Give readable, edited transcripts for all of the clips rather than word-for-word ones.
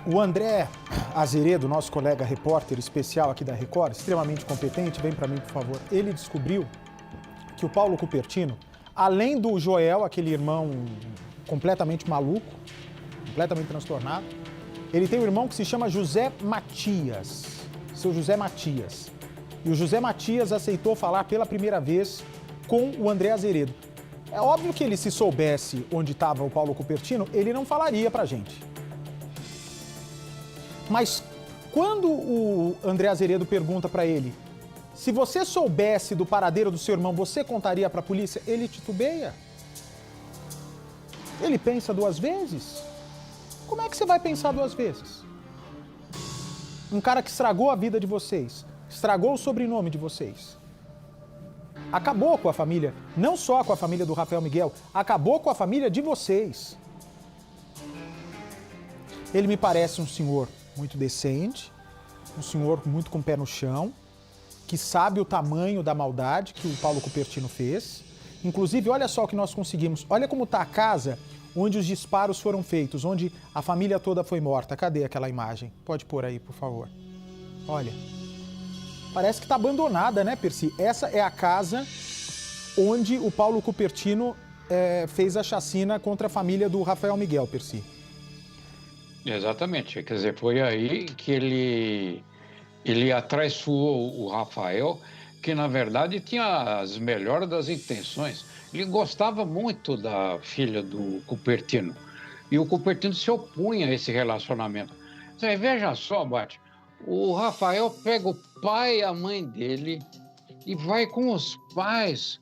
O André Azeredo, nosso colega repórter especial aqui da Record, extremamente competente, vem para mim, por favor. Ele descobriu que o Paulo Cupertino, além do Joel, aquele irmão completamente maluco, completamente transtornado, ele tem um irmão que se chama José Matias, seu José Matias. E o José Matias aceitou falar pela primeira vez com o André Azeredo. É óbvio que ele, se soubesse onde estava o Paulo Cupertino, ele não falaria pra gente. Mas quando o André Azeredo pergunta para ele, se você soubesse do paradeiro do seu irmão, você contaria para a polícia? Ele titubeia. Ele pensa duas vezes. Como é que você vai pensar duas vezes? Um cara que estragou a vida de vocês, estragou o sobrenome de vocês, acabou com a família, não só com a família do Rafael Miguel, acabou com a família de vocês. Ele me parece um senhor muito decente, um senhor muito com o pé no chão, que sabe o tamanho da maldade que o Paulo Cupertino fez. Inclusive, olha só o que nós conseguimos. Olha como está a casa onde os disparos foram feitos, onde a família toda foi morta. Cadê aquela imagem? Pode pôr aí, por favor. Olha. Parece que está abandonada, né, Percy? Essa é a casa onde o Paulo Cupertino fez a chacina contra a família do Rafael Miguel, Percy. Exatamente. Quer dizer, foi aí que ele atraiçoou o Rafael, que na verdade tinha as melhores das intenções. Ele gostava muito da filha do Cupertino. E o Cupertino se opunha a esse relacionamento. Você veja só, Bate, o Rafael pega o pai e a mãe dele e vai com os pais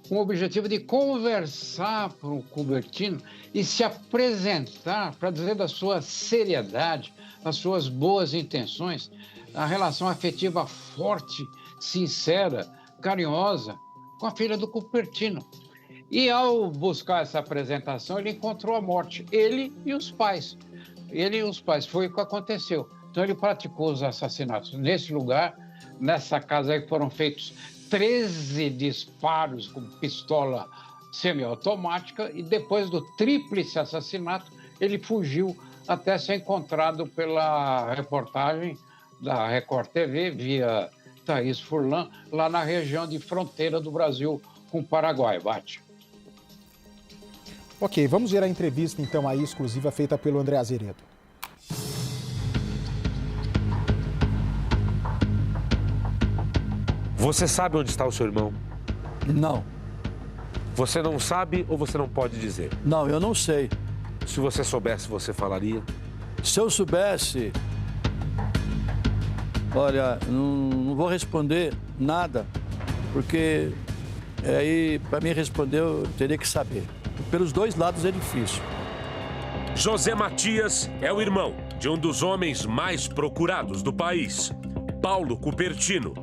com o objetivo de conversar para o Cupertino e se apresentar para dizer da sua seriedade, das suas boas intenções, a relação afetiva forte, sincera, carinhosa com a filha do Cupertino. E ao buscar essa apresentação, ele encontrou a morte, ele e os pais. Ele e os pais, foi o que aconteceu. Então ele praticou os assassinatos nesse lugar, nessa casa aí foram feitos 13 disparos com pistola semiautomática e depois do tríplice assassinato, ele fugiu até ser encontrado pela reportagem da Record TV, via Thaís Furlan, lá na região de fronteira do Brasil com o Paraguai. Bate. Ok, vamos ver a entrevista então aí exclusiva feita pelo André Azeredo. Você sabe onde está o seu irmão? Não. Você não sabe ou você não pode dizer? Não, eu não sei. Se você soubesse, você falaria? Se eu soubesse... Olha, não vou responder nada, porque aí, para mim responder, eu teria que saber. Pelos dois lados é difícil. José Matias é o irmão de um dos homens mais procurados do país, Paulo Cupertino.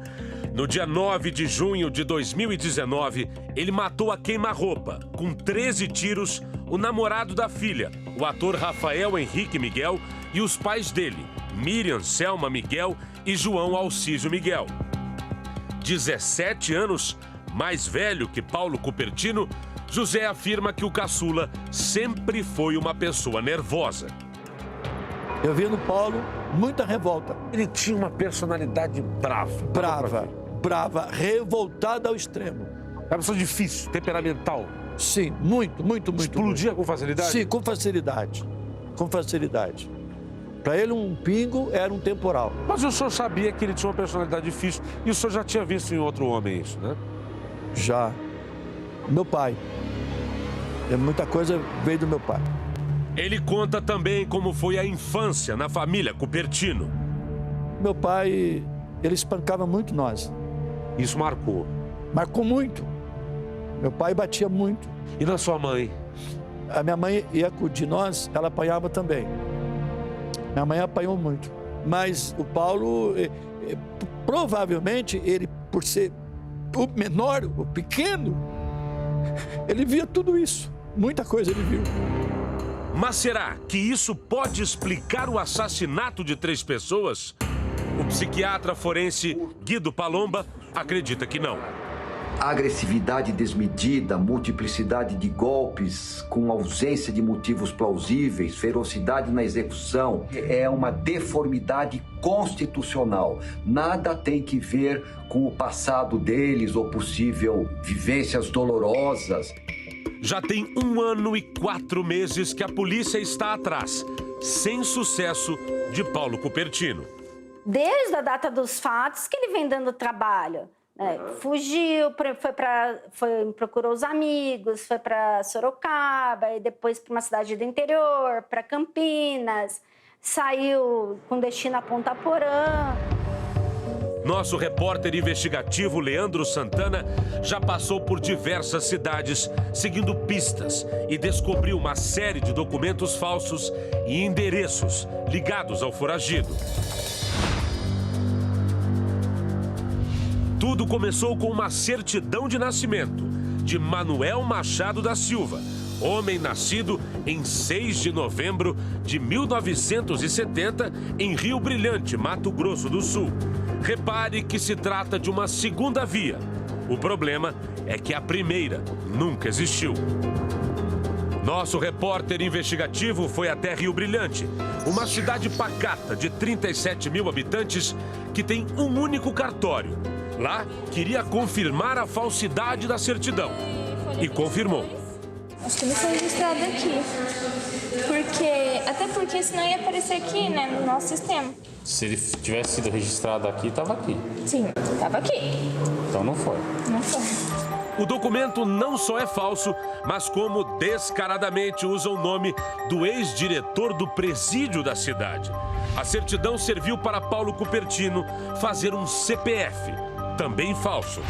No dia 9 de junho de 2019, ele matou a queima-roupa, com 13 tiros, o namorado da filha, o ator Rafael Henrique Miguel, e os pais dele, Miriam Selma Miguel e João Alcísio Miguel. 17 anos mais velho que Paulo Cupertino, José afirma que o caçula sempre foi uma pessoa nervosa. Eu vi no Paulo muita revolta. Ele tinha uma personalidade brava. Brava, revoltada ao extremo. É uma pessoa difícil, temperamental. Sim, muito. Explodia com facilidade? Sim, com facilidade. Com facilidade. Para ele, um pingo era um temporal. Mas o senhor sabia que ele tinha uma personalidade difícil e o senhor já tinha visto em outro homem isso, né? Já. Meu pai. Muita coisa veio do meu pai. Ele conta também como foi a infância na família Cupertino. Meu pai, ele espancava muito nós. Isso marcou? Marcou muito. Meu pai batia muito. E na sua mãe? A minha mãe ia acudir nós, ela apanhava também. Minha mãe apanhou muito. Mas o Paulo, provavelmente, ele, por ser o menor, o pequeno, ele via tudo isso. Muita coisa ele viu. Mas será que isso pode explicar o assassinato de 3 pessoas? O psiquiatra forense Guido Palomba acredita que não. agressividade desmedida, multiplicidade de golpes com ausência de motivos plausíveis, ferocidade na execução. É uma deformidade constitucional. Nada tem que ver com o passado deles ou possível vivências dolorosas. Já tem 1 ano e 4 meses que a polícia está atrás, sem sucesso, de Paulo Cupertino. Desde a data dos fatos que ele vem dando trabalho. Fugiu, procurou os amigos, foi para Sorocaba, e depois para uma cidade do interior, para Campinas, saiu com destino a Ponta Porã. Nosso repórter investigativo Leandro Santana já passou por diversas cidades, seguindo pistas, e descobriu uma série de documentos falsos e endereços ligados ao foragido. Tudo começou com uma certidão de nascimento de Manuel Machado da Silva, homem nascido em 6 de novembro de 1970 em Rio Brilhante, Mato Grosso do Sul. Repare que se trata de uma segunda via. O problema é que a primeira nunca existiu. Nosso repórter investigativo foi até Rio Brilhante, uma cidade pacata de 37 mil habitantes que tem um único cartório. Lá, queria confirmar a falsidade da certidão. E confirmou. Acho que não foi registrado aqui. Até porque senão ia aparecer aqui, né, no nosso sistema. Se ele tivesse sido registrado aqui, estava aqui. Sim, estava aqui. Então não foi. Não foi. O documento não só é falso, mas como descaradamente usa o nome do ex-diretor do presídio da cidade. A certidão serviu para Paulo Cupertino fazer um CPF, também falso.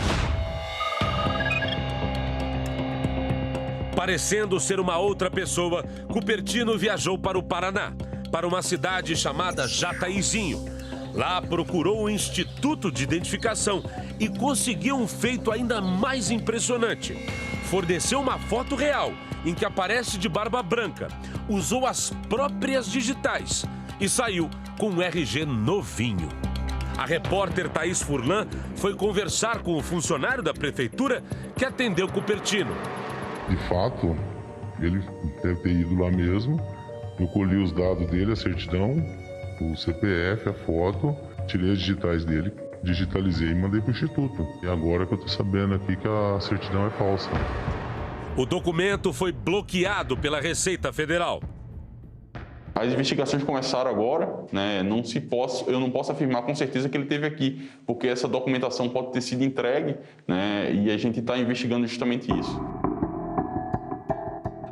Parecendo ser uma outra pessoa, Cupertino viajou para o Paraná, para uma cidade chamada Jataizinho. Lá procurou o Instituto de Identificação e conseguiu um feito ainda mais impressionante. Forneceu uma foto real, em que aparece de barba branca, usou as próprias digitais e saiu com um RG novinho. A repórter Thaís Furlan foi conversar com o funcionário da prefeitura que atendeu Cupertino. De fato, ele deve ter ido lá mesmo. Eu colhi os dados dele, a certidão, o CPF, a foto, tirei as digitais dele, digitalizei e mandei para o Instituto. E agora que eu estou sabendo aqui que a certidão é falsa. O documento foi bloqueado pela Receita Federal. As investigações começaram agora, né? Eu não posso afirmar com certeza que ele esteve aqui, porque essa documentação pode ter sido entregue, né? E a gente está investigando justamente isso.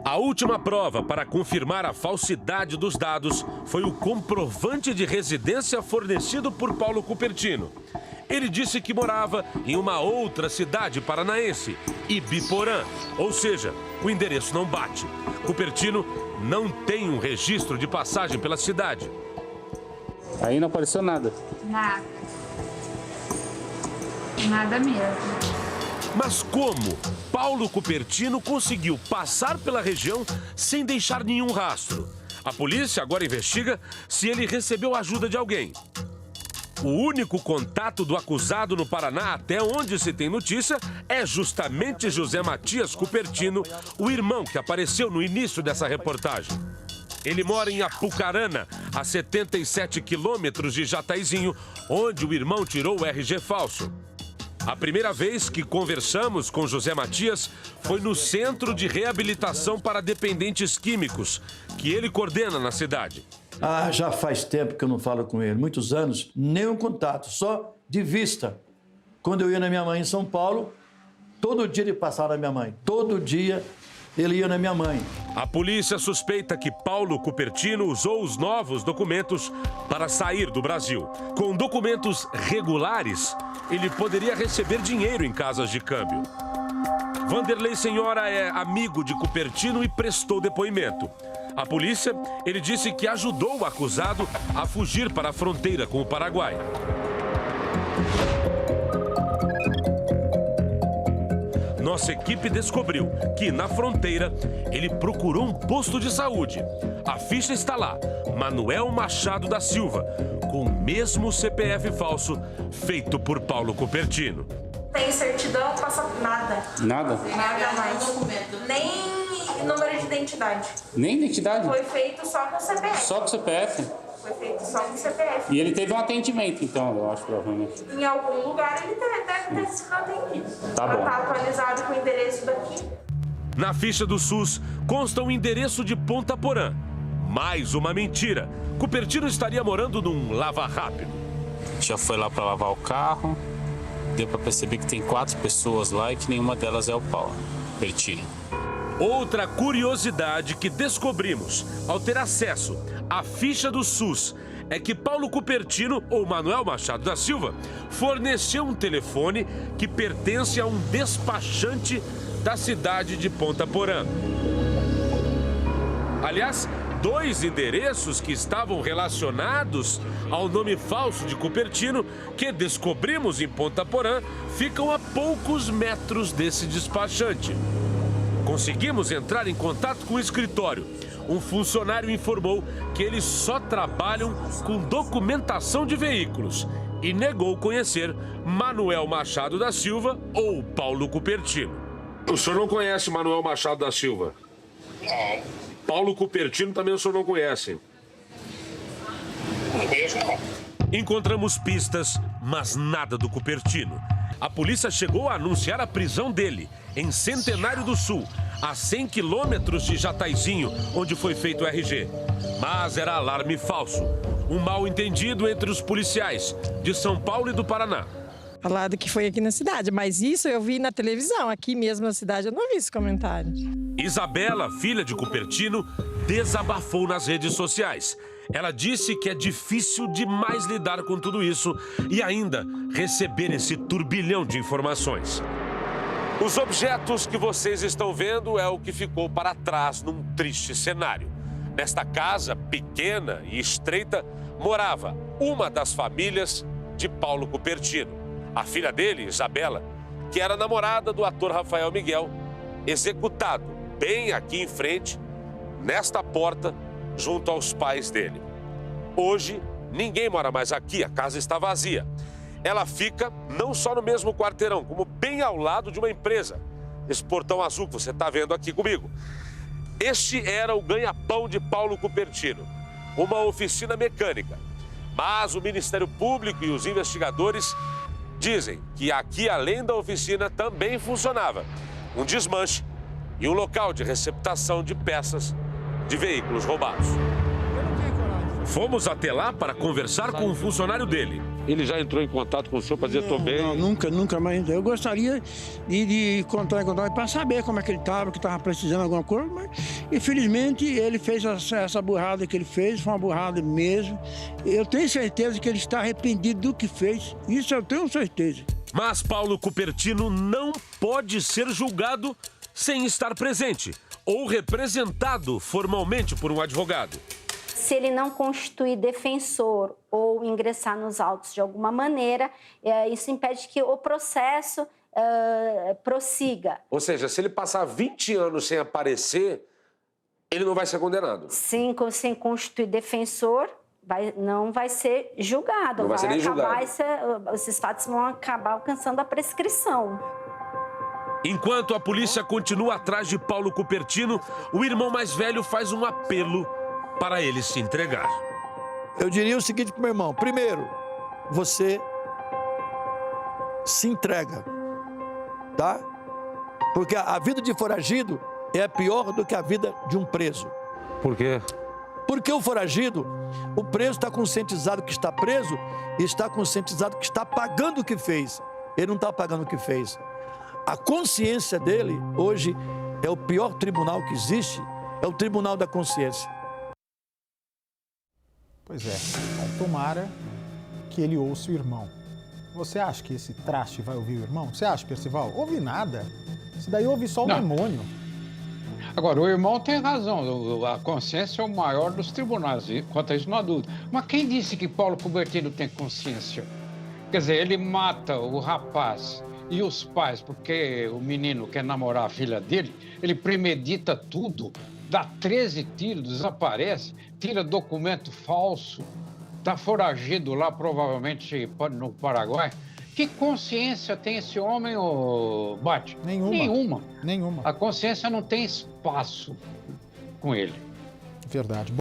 A última prova para confirmar a falsidade dos dados foi o comprovante de residência fornecido por Paulo Cupertino. Ele disse que morava em uma outra cidade paranaense, Ibiporã, ou seja, o endereço não bate. Cupertino não tem um registro de passagem pela cidade. Aí não apareceu nada. Nada. Nada mesmo. Mas como Paulo Cupertino conseguiu passar pela região sem deixar nenhum rastro? A polícia agora investiga se ele recebeu ajuda de alguém. O único contato do acusado no Paraná, até onde se tem notícia, é justamente José Matias Cupertino, o irmão que apareceu no início dessa reportagem. Ele mora em Apucarana, a 77 quilômetros de Jataizinho, onde o irmão tirou o RG falso. A primeira vez que conversamos com José Matias foi no Centro de Reabilitação para Dependentes Químicos, que ele coordena na cidade. Já faz tempo que eu não falo com ele, muitos anos, nenhum contato, só de vista. Quando eu ia na minha mãe em São Paulo, todo dia ele passava na minha mãe, todo dia ele ia na minha mãe. A polícia suspeita que Paulo Cupertino usou os novos documentos para sair do Brasil. Com documentos regulares, ele poderia receber dinheiro em casas de câmbio. Vanderlei Senhora é amigo de Cupertino e prestou depoimento. A polícia, ele disse que ajudou o acusado a fugir para a fronteira com o Paraguai. Nossa equipe descobriu que, na fronteira, ele procurou um posto de saúde. A ficha está lá, Manuel Machado da Silva, com o mesmo CPF falso feito por Paulo Cupertino. Tem certidão, passa nada. Nada? Nada mais. Nem número de identidade. Nem identidade? Foi feito só com o CPF. Só com o CPF? Foi feito só com o CPF. E ele teve um atendimento, então, eu acho, provavelmente. Em algum lugar ele deve ter sido atendido. Tá bom. Tá atualizado com o endereço daqui. Na ficha do SUS consta o endereço de Ponta Porã. Mais uma mentira. Cupertino estaria morando num lava-rápido. Já foi lá para lavar o carro. Deu para perceber que tem 4 pessoas lá e que nenhuma delas é o Paulo Cupertino. Outra curiosidade que descobrimos ao ter acesso à ficha do SUS é que Paulo Cupertino, ou Manuel Machado da Silva, forneceu um telefone que pertence a um despachante da cidade de Ponta Porã. Aliás, 2 endereços que estavam relacionados ao nome falso de Cupertino, que descobrimos em Ponta Porã, ficam a poucos metros desse despachante. Conseguimos entrar em contato com o escritório. Um funcionário informou que eles só trabalham com documentação de veículos e negou conhecer Manuel Machado da Silva ou Paulo Cupertino. O senhor não conhece Manuel Machado da Silva? Não. Paulo Cupertino também o senhor não conhece? Não conheço, não. Encontramos pistas, mas nada do Cupertino. A polícia chegou a anunciar a prisão dele, em Centenário do Sul, a 100 quilômetros de Jataizinho, onde foi feito o RG. Mas era alarme falso. Um mal-entendido entre os policiais de São Paulo e do Paraná. Falado que foi aqui na cidade, mas isso eu vi na televisão. Aqui mesmo na cidade eu não vi esse comentário. Isabela, filha de Cupertino, desabafou nas redes sociais. Ela disse que é difícil demais lidar com tudo isso e ainda receber esse turbilhão de informações. Os objetos que vocês estão vendo é o que ficou para trás num triste cenário. Nesta casa pequena e estreita morava uma das famílias de Paulo Cupertino. A filha dele, Isabela, que era namorada do ator Rafael Miguel, executado bem aqui em frente, nesta porta, junto aos pais dele. Hoje, ninguém mora mais aqui, a casa está vazia. Ela fica não só no mesmo quarteirão, como bem ao lado de uma empresa. Esse portão azul que você está vendo aqui comigo. Este era o ganha-pão de Paulo Cupertino, uma oficina mecânica. Mas o Ministério Público e os investigadores dizem que aqui, além da oficina, também funcionava um desmanche e um local de receptação de peças de veículos roubados. Fomos até lá para conversar com um funcionário dele. Ele já entrou em contato com o senhor para dizer estou bem? Não, nunca mais. Eu gostaria de encontrar para saber como é que ele estava, que estava precisando de alguma coisa, mas infelizmente ele fez essa burrada que ele fez, foi uma burrada mesmo. Eu tenho certeza que ele está arrependido do que fez, isso eu tenho certeza. Mas Paulo Cupertino não pode ser julgado sem estar presente ou representado formalmente por um advogado. Se ele não constituir defensor ou ingressar nos autos de alguma maneira, isso impede que o processo prossiga. Ou seja, se ele passar 20 anos sem aparecer, ele não vai ser condenado? Sim, sem constituir defensor, não vai ser julgado. Não vai ser nem julgado. Esses fatos vão acabar alcançando a prescrição. Enquanto a polícia continua atrás de Paulo Cupertino, o irmão mais velho faz um apelo para ele se entregar. Eu diria o seguinte para meu irmão: primeiro, você se entrega, tá? Porque a vida de foragido é pior do que a vida de um preso. Por quê? Porque o foragido, o preso está conscientizado que está preso e está conscientizado que está pagando o que fez. Ele não está pagando o que fez. A consciência dele, hoje, é o pior tribunal que existe, é o tribunal da consciência. Pois é, então, tomara que ele ouça o irmão. Você acha que esse traste vai ouvir o irmão? Você acha, Percival? Ouve nada. Isso daí ouve só o demônio. Agora, o irmão tem razão. A consciência é o maior dos tribunais. Quanto a isso, não há dúvida. Mas quem disse que Paulo Cupertino tem consciência? Quer dizer, ele mata o rapaz e os pais porque o menino quer namorar a filha dele. Ele premedita tudo. Dá 13 tiros, desaparece, tira documento falso, está foragido lá, provavelmente no Paraguai, Que consciência tem esse homem, ô Bate? Nenhuma. A consciência não tem espaço com ele. Verdade.